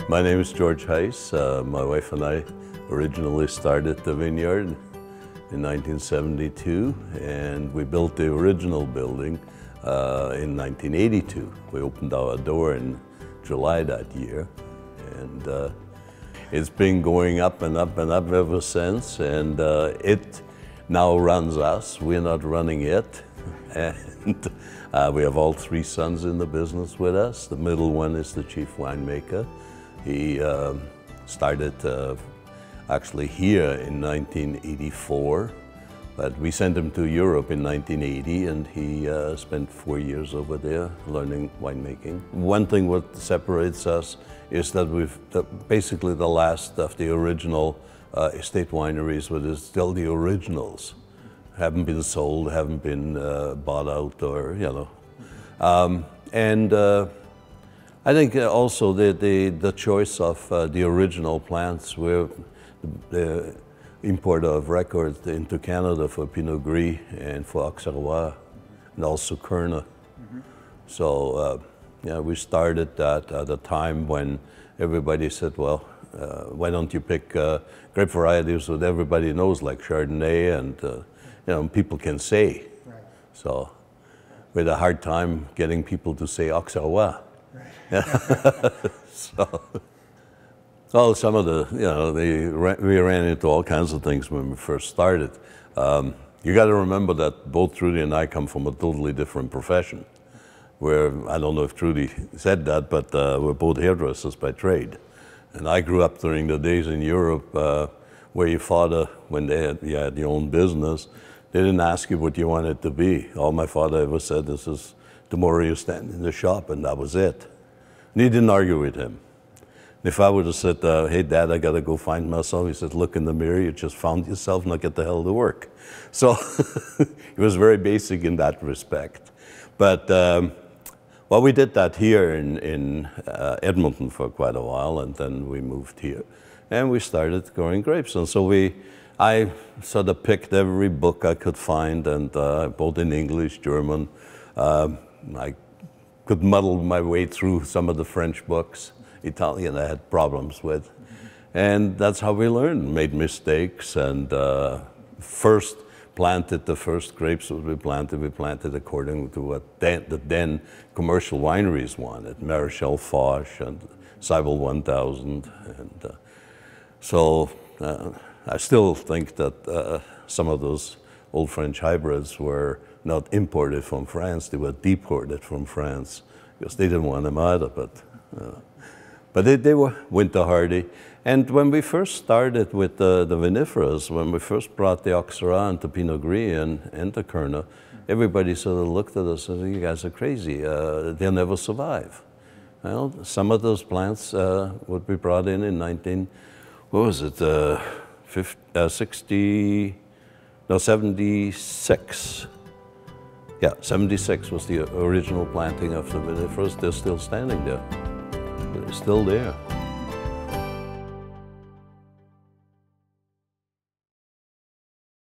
My name is Trudy Heiss. My wife and I originally started the vineyard in 1972, and we built the original building in 1982. We opened our door in July that year, and it's been going up and up and up ever since, and it now runs us. We're not running it. And we have all three sons in the business with us. The middle one is the chief winemaker. He started actually here in 1984, but we sent him to Europe in 1980, and he spent 4 years over there learning winemaking. One thing what separates us is that we've basically the last of the original estate wineries, but it's still the originals. Haven't been sold, haven't been bought out, or, you know. I think also the choice of the original plants. We're the importer of record into Canada for Pinot Gris and for Auxerrois, and also Kerner. So yeah, we started that at a time when everybody said, well, why don't you pick grape varieties that everybody knows, like Chardonnay, and you know, people can say. Right. So we had a hard time getting people to say Auxerrois. Right. So some of the, you know, we ran into all kinds of things when we first started. You got to remember that both Trudy and I come from a totally different profession. Where, I don't know if Trudy said that, but we're both hairdressers by trade. And I grew up during the days in Europe where your father, when you had your own business, they didn't ask you what you wanted to be. All my father ever said is, tomorrow you stand in the shop, and that was it. And he didn't argue with him. If I would have said, hey, Dad, I got to go find myself, he said, look in the mirror, you just found yourself, now get the hell to work. So he was very basic in that respect. But, well, we did that here in Edmonton for quite a while, and then we moved here. And we started growing grapes. And so I sort of picked every book I could find, and both in English, German. I could muddle my way through some of the French books. Italian I had problems with. And that's how we learned, made mistakes, and first planted the first grapes that we planted according to what the then commercial wineries wanted, Maréchal Foch and Cybele 1000. And so I still think that some of those old French hybrids were not imported from France, they were deported from France because they didn't want them either. But they were winter hardy. And when we first started with the vinifera, when we first brought the Auxerrois into Pinot Gris and the Kerner, everybody sort of looked at us and said, you guys are crazy, they'll never survive. Well, some of those plants would be brought in 76. Yeah, 76 was the original planting of the vinifera. They're still standing there. They're still there.